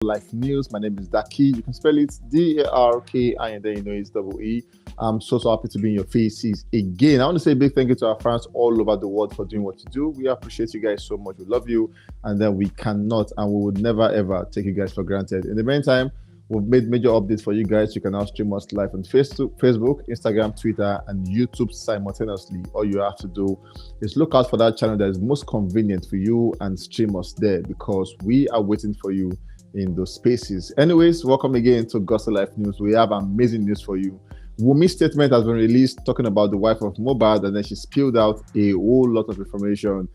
Life News. My name is Daki. You can spell it Darki, and then you know it's double E. I'm so happy to be in your faces again. I want to say a big thank you to our fans all over the world for doing what you do. We appreciate you guys so much. We love you, and then we cannot and we would never ever take you guys for granted. In the meantime, we've made major updates for you guys. You can now stream us live on Facebook, Instagram, Twitter, and YouTube simultaneously. All you have to do is look out for that channel that is most convenient for you and stream us there because we are waiting for you in those spaces. Anyways, welcome again to Gospel Life News. We have amazing news for you. Wumi's statement has been released talking about the wife of Mohbad, and then she spilled out a whole lot of information.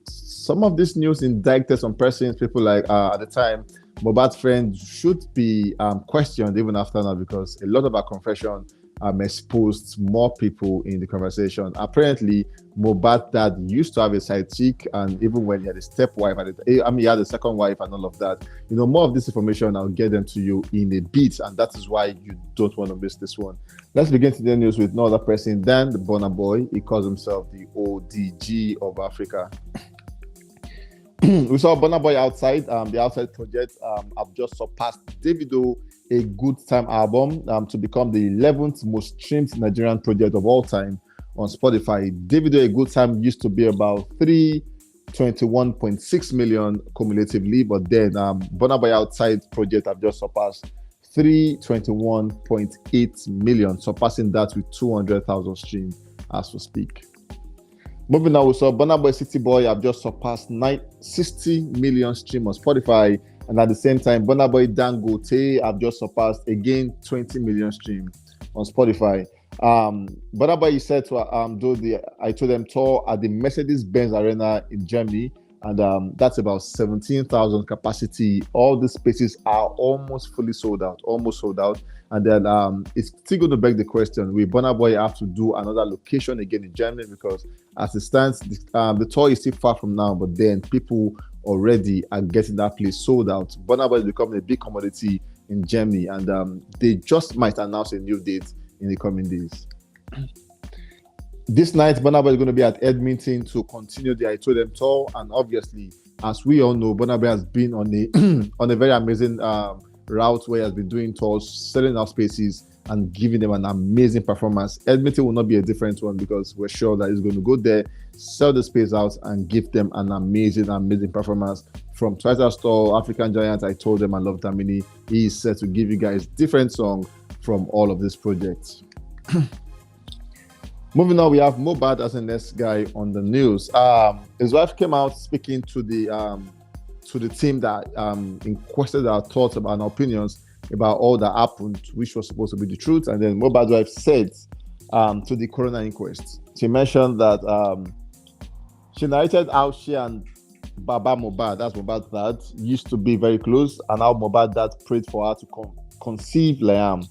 Some of this news indicted some persons, people like at the time, Mohbad's friend should be questioned even after now because a lot of our confession exposed more people in the conversation. Apparently, Mohbad dad used to have a side chick, and even when he had a stepwife, he had a second wife and all of that. You know, more of this information, I'll get them to you in a bit, and that is why you don't want to miss this one. Let's begin today's news with no other person than the BURNA boy. He calls himself the ODG of Africa. We saw BURNA boy outside. The outside project have just surpassed Davido A Good Time album to become the 11th most streamed Nigerian project of all time on Spotify. Davido A Good Time used to be about 321.6 million cumulatively, but then BURNA boy outside project have just surpassed 321.8 million, surpassing that with 200,000 streams as we speak. Moving now, we saw BURNA boy City Boy have just surpassed 60 million streams on Spotify. And at the same time, BURNA boy Dangote have just surpassed again 20 million streams on Spotify. BURNA boy is said to do the I Told Them tour at the Mercedes-Benz Arena in Germany, and that's about 17,000 capacity. All the spaces are almost sold out. And then it's still going to beg the question: will BURNA boy have to do another location again in Germany? Because as it stands, the tour is still far from now, but then people already are getting that place sold out. BURNA boy is becoming a big commodity in Germany, and they just might announce a new date in the coming days. This night, BURNA boy is going to be at Edmonton to continue the I Told Them tour, and obviously, as we all know, BURNA boy has been on a on a very amazing route where he has been doing tours, selling out spaces, and giving them an amazing performance. Edmonton will not be a different one because we're sure that he's going to go there, sell the space out, and give them an amazing performance. From Twitter Store, African Giant, I Told Them, I Love Damini. He is set to give you guys different songs from all of these projects. Moving on, we have Mohbad as the next guy on the news. His wife came out speaking to the team that requested our thoughts about and opinions about all that happened, which was supposed to be the truth. And then Mohbad's wife said to the coroner inquest, she mentioned that she narrated how she and Baba Mohbad, that's Mohbad's dad, used to be very close, and how Mohbad's dad prayed for her to conceive Liam.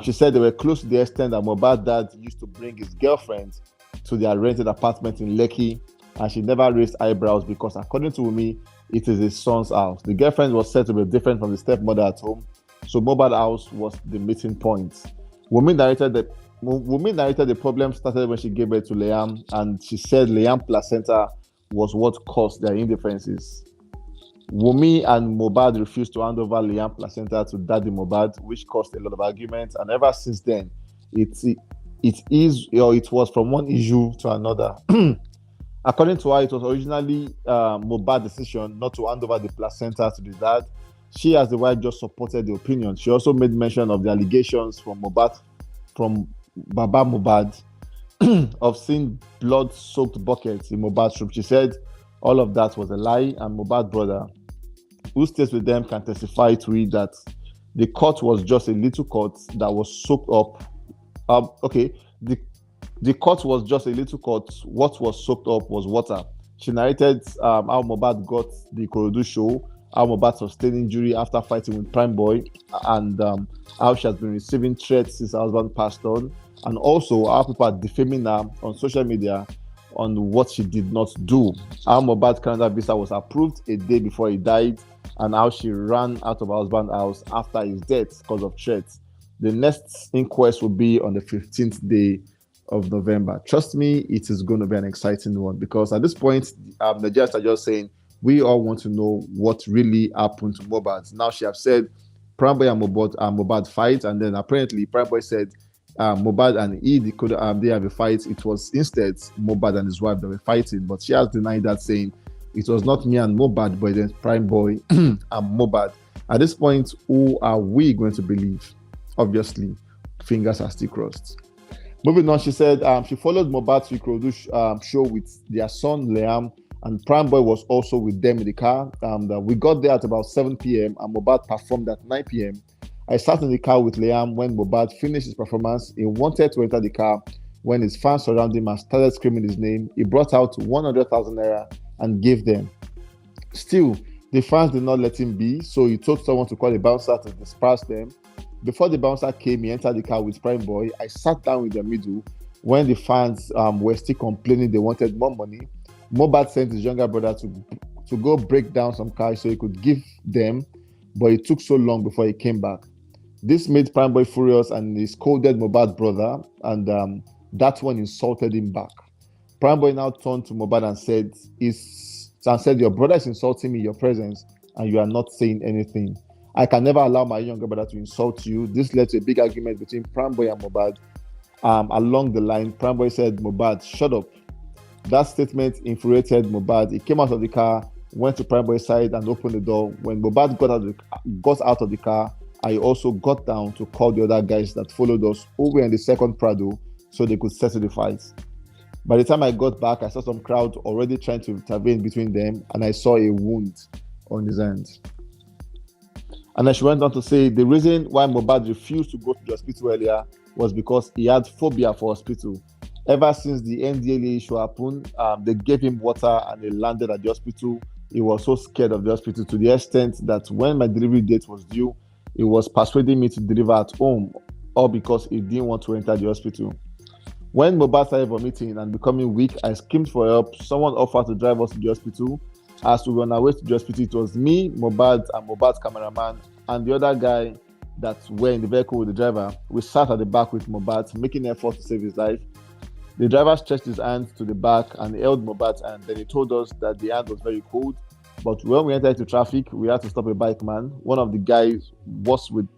She said they were close to the extent that Mohbad's dad used to bring his girlfriend to their rented apartment in Lekki, and she never raised eyebrows because, according to me, it is his son's house. The girlfriend was said to be different from the stepmother at home, so Mohbad's house was the meeting point. Wumi narrated the problem started when she gave birth to Liam, and she said Liam placenta was what caused their indifferences. Wumi and Mohbad refused to hand over Liam placenta to Daddy Mohbad, which caused a lot of arguments. And ever since then, it was from one issue to another. According to her, it was originally Mohbad's decision not to hand over the placenta to the dad. She, as the wife, just supported the opinion. She also made mention of the allegations from Baba Mohbad of seeing blood-soaked buckets in Mohbad's room. She said all of that was a lie, and Mohbad's brother, who stays with them, can testify to it that the cut was just a little cut that was soaked up. The cut was just a little cut. What was soaked up was water. She narrated how Mohbad got the Ikorodu show, how Mohbad sustained injury after fighting with Prime Boy, and how she has been receiving threats since her husband passed on, and also how people are defaming her on social media on what she did not do. How Mohbad's Canada visa was approved a day before he died, and how she ran out of her husband's house after his death because of threats. The next inquest will be on the 15th day of November. Trust me, it is going to be an exciting one because at this point, the judges are just saying, We all want to know what really happened to Mohbad. Now she has said Primeboy and Mohbad fight, and then apparently Primeboy said Mohbad and they have a fight. It was instead Mohbad and his wife that were fighting, but she has denied that, saying it was not me and Mohbad, but then Primeboy and Mohbad. At this point, who are we going to believe? Obviously, fingers are still crossed. Moving on, she said she followed Mohbad to Ikorodu show with their son Liam, and Primeboy was also with them in the car. We got there at about 7 p.m. and Mohbad performed at 9 p.m. I sat in the car with Liam when Mohbad finished his performance. He wanted to enter the car when his fans surrounded him and started screaming his name. He brought out 100,000 naira and gave them. Still, the fans did not let him be, so he told someone to call a bouncer to disperse them. Before the bouncer came, he entered the car with Primeboy. I sat down in the middle when the fans were still complaining they wanted more money. Mohbad sent his younger brother to go break down some cars so he could give them, but it took so long before he came back. This made Primeboy furious and he scolded Mohbad's brother, and that one insulted him back. Primeboy now turned to Mohbad and said, your brother is insulting me in your presence and you are not saying anything. I can never allow my younger brother to insult you. This led to a big argument between Primeboy and Mohbad. Along the line, Primeboy said, Mohbad, shut up. That statement infuriated Mohbad. He came out of the car, went to Primeboy's side and opened the door. When Mohbad got out of the car, I also got down to call the other guys that followed us who were in the second Prado so they could settle the fight. By the time I got back, I saw some crowd already trying to intervene between them, and I saw a wound on his hand. And then she went on to say the reason why Mohbad refused to go to the hospital earlier was because he had phobia for hospital. Ever since the NDLA issue happened, they gave him water and he landed at the hospital. He was so scared of the hospital to the extent that when my delivery date was due, he was persuading me to deliver at home, all because he didn't want to enter the hospital. When Mohbad started vomiting and becoming weak, I screamed for help. Someone offered to drive us to the hospital. As we were on our way to the hospital, it was me, Mohbad, and Mohbad's cameraman, and the other guy that were in the vehicle with the driver. We sat at the back with Mohbad, making an effort to save his life. The driver stretched his hand to the back and held Mohbad's hand. Then he told us that the hand was very cold. But when we entered into traffic, we had to stop a bike man. One of the guys was with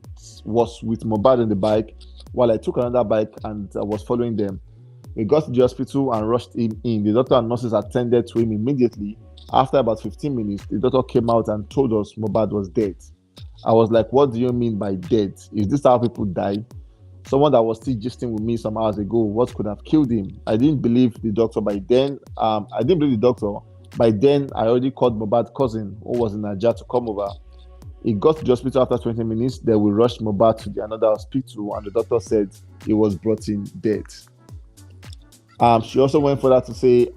Mohbad in the bike, while I took another bike and was following them. We got to the hospital and rushed him in. The doctor and nurses attended to him immediately. After about 15 minutes, the doctor came out and told us Mohbad was dead. I was like, what do you mean by dead? Is this how people die? Someone that was still gisting with me some hours ago, what could have killed him? I didn't believe the doctor by then. By then, I already called Mohbad's cousin, who was in Nigeria, to come over. He got to the hospital after 20 minutes. Then we rushed Mohbad to another hospital, and the doctor said he was brought in dead. She also went further to say,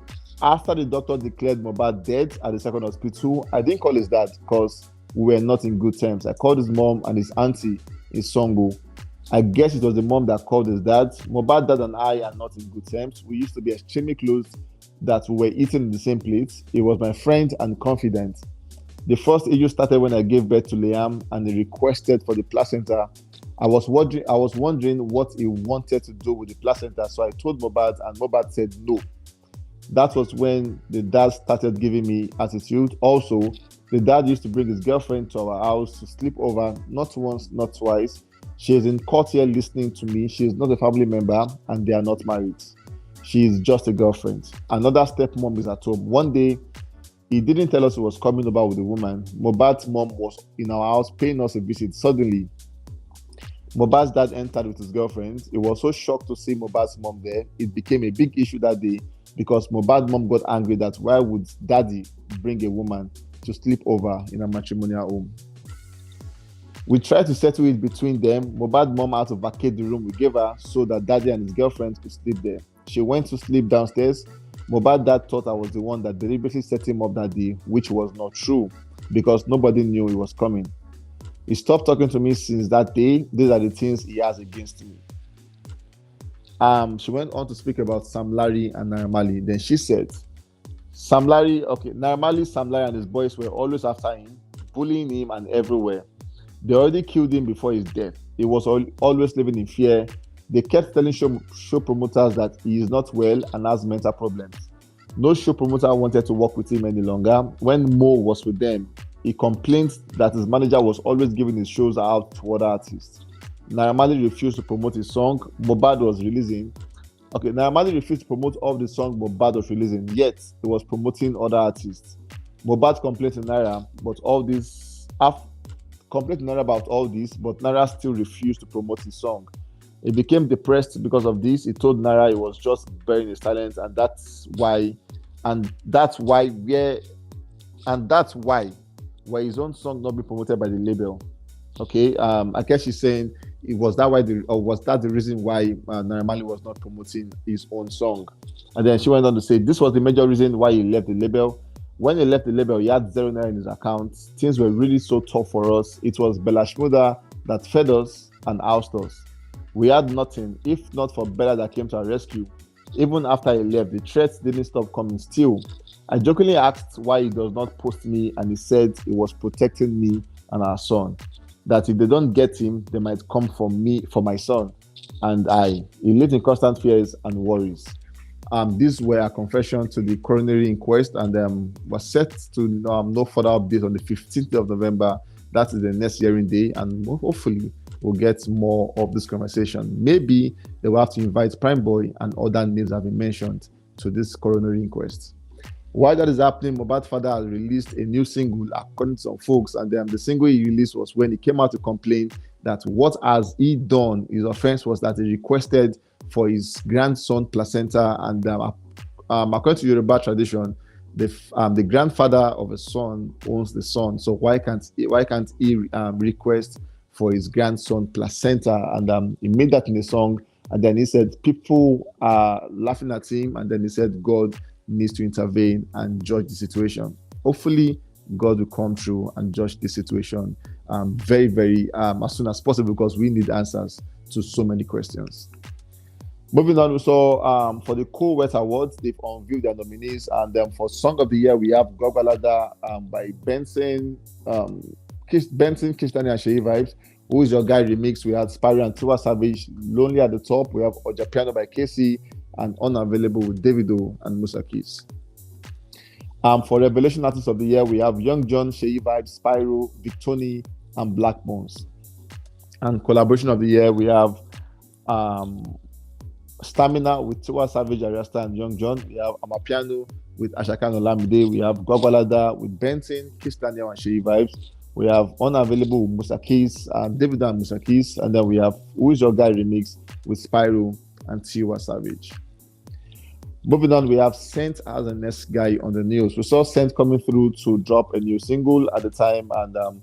after the doctor declared Mohbad dead at the second hospital, I didn't call his dad because we were not in good terms. I called his mom and his auntie, his Songo. I guess it was the mom that called his dad. Mohbad's dad and I are not in good terms. We used to be extremely close, that we were eating in the same plate. He was my friend and confidant. The first issue started when I gave birth to Liam and he requested for the placenta. I was wondering what he wanted to do with the placenta, so I told Mohbad and Mohbad said no. That was when the dad started giving me attitude. Also, the dad used to bring his girlfriend to our house to sleep over, not once, not twice. She is in court here listening to me. She is not a family member and they are not married. She is just a girlfriend. Another stepmom is at home. One day, he didn't tell us he was coming over with a woman. Mohbad's mom was in our house paying us a visit. Suddenly, Mohbad's dad entered with his girlfriend. He was so shocked to see Mohbad's mom there. It became a big issue that day because Mohbad's mom got angry that why would daddy bring a woman to sleep over in a matrimonial home. We tried to settle it between them. Mohbad's mom had to vacate the room we gave her so that daddy and his girlfriend could sleep there. She went to sleep downstairs. Mohbad's dad thought I was the one that deliberately set him up that day, which was not true because nobody knew he was coming. He stopped talking to me since that day. These are the things he has against me. She went on to speak about Sam Larry and Naira Marley. Then she said, Naira Marley, Sam Larry and his boys were always after him, bullying him and everywhere. They already killed him before his death. He was always living in fear. They kept telling show promoters that he is not well and has mental problems. No show promoter wanted to work with him any longer. When Mo was with them, he complained that his manager was always giving his shows out to other artists. Naira Marley refused to promote his song Mohbad was releasing. Okay, Naira Marley refused to promote all the song Mohbad was releasing, yet he was promoting other artists. Mohbad complained to Naira, but all this complained to Naira about all this, but Naira still refused to promote his song. He became depressed because of this. He told Naira he was just burying his talent, and that's why why his own song not be promoted by the label. Okay, I guess she's saying it was that why or was that the reason why Naira Marley was not promoting his own song? And then she went on to say this was the major reason why he left the label. When he left the label, he had 0 naira in his account. Things were really so tough for us. It was Bella Shmurda that fed us and housed us. We had nothing, if not for Bella that came to our rescue. Even after he left, the threats didn't stop coming still. I jokingly asked why he does not post me, and he said he was protecting me and our son. That if they don't get him, they might come for me, for my son. And he lived in constant fears and worries. These were a confession to the coronary inquest, and was set to no further update on the 15th of November. That is the next hearing day, and hopefully we'll get more of this conversation. Maybe they will have to invite Prime Boy and other names have been mentioned to this coronary inquest. While that is happening, Mohbad's father has released a new single, according to some folks, and the single he released was when he came out to complain that what has he done, his offense was that he requested for his grandson placenta, and according to Yoruba tradition, the grandfather of a son owns the son. So why can't he request for his grandson placenta? And he made that in a song, and then he said people are laughing at him, and then he said God needs to intervene and judge the situation. Hopefully, God will come through and judge the situation very, very as soon as possible, because we need answers to so many questions. Moving on, we saw for the Cool Wet Awards, they've unveiled their nominees, and for Song of the Year, we have Gogbalada by Benson, Kistani and Shei Vibes. Who Is Your Guy remix? We had Spyro and Tiwa Savage. Lonely at the Top. We have Oja Piano by Casey, and Unavailable with Davido and Musa Keys. For Revelation Artist of the Year, we have Young John, Shei Vibes, Spyro, Victoni, and Black Bones. And Collaboration of the Year, we have Stamina with Tiwa Savage, Arasta, and Young John. We have Amapiano with Ashaka and Olamide. We have Gogbalada with Benson, Kiss Daniel, and Shei Vibes. We have Unavailable with Musa Keys and Davido and Musa Keys. And then we have Who Is Your Guy remix with Spyro and Tiwa Savage. Moving on, we have Saint as the next guy on the news. We saw Saint coming through to drop a new single at the time, and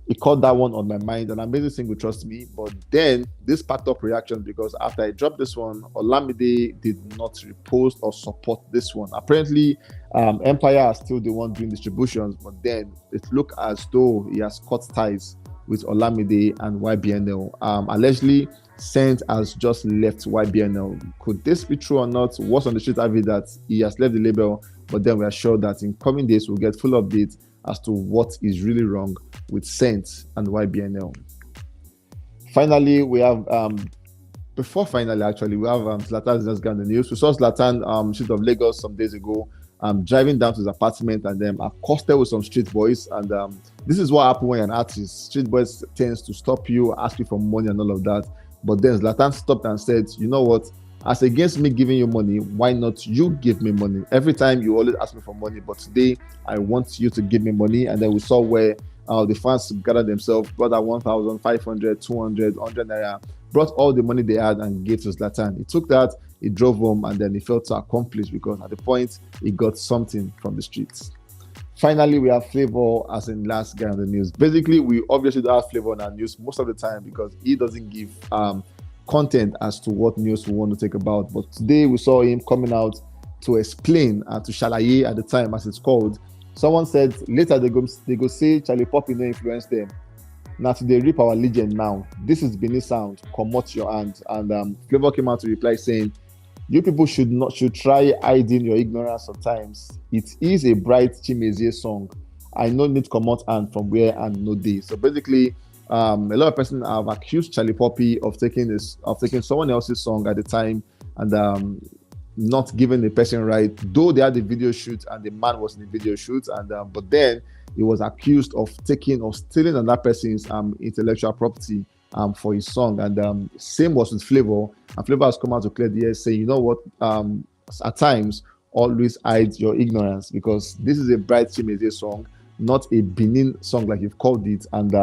it caught that one on my mind, and I made the single, trust me. But then this packed up reaction, because after I dropped this one, Olamide did not repost or support this one. Apparently, Empire is still the one doing distributions, but then it looked as though he has cut ties with Olamide and YBNL. Allegedly, Saint has just left YBNL. Could this be true or not? What's on the street have it that he has left the label, but then we are sure that in coming days we'll get full updates as to what is really wrong with Saint and YBNL. Finally, we have we have Zlatan's next guy in the news. We saw Zlatan street of Lagos some days ago, driving down to his apartment, and accosted with some street boys. And this is what happens when you're an artist. Street boys tends to stop you, ask you for money and all of that. But then Zlatan stopped and said, you know what? As against me giving you money, why not you give me money? Every time you always ask me for money, but today I want you to give me money. And then we saw where the fans gathered themselves, brought out 1,500, 200, 100 naira, brought all the money they had and gave to Zlatan. He took that, he drove home, and then he felt so accomplished, because at the point he got something from the streets. Finally, we have Flavor as in last guy on the news. Basically, we obviously don't have Flavor on our news most of the time, because he doesn't give content as to what news we want to take about. But today we saw him coming out to explain and to shalaye at the time, as it's called. Someone said later they go say Charlie Poppy no influence them. Now they rip our legend now. This is Benin sound. Come out your hand. And Flavor came out to reply saying, you people should try hiding your ignorance sometimes. It is a bright Chimezie song. I no need come out and from where and no day. So basically, a lot of persons have accused Charlie Poppy of taking someone else's song at the time, and not giving the person right, though they had the video shoot and the man was in the video shoot, and but then he was accused of taking or stealing another person's intellectual property for his song. And same was with Flavor, and Flavor has come out to clear the air, saying, you know what, at times always hide your ignorance, because this is a Bright Chimezie song, not a Benin song like you've called it, and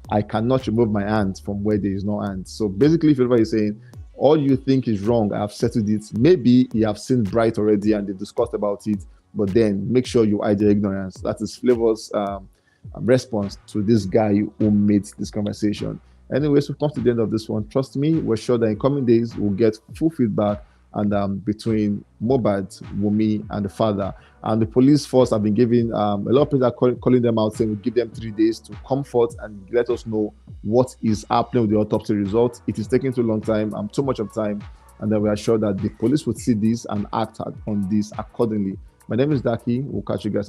I cannot remove my hand from where there is no hand. So basically, Flavor is saying, all you think is wrong, I have settled it. Maybe you have seen Bright already and they discussed about it, but then make sure you hide your ignorance. That is Flavor's response to this guy who made this conversation. Anyways, we've come to the end of this one. Trust me, we're sure that in coming days we'll get full feedback and between Mohbad, Wunmi, and the father. And the police force have been giving a lot of people are calling them out, saying we'll give them 3 days to come forth and let us know what is happening with the autopsy results. It is taking too long time, too much of time, and then we are sure that the police would see this and act on this accordingly. My name is Daki. We'll catch you guys.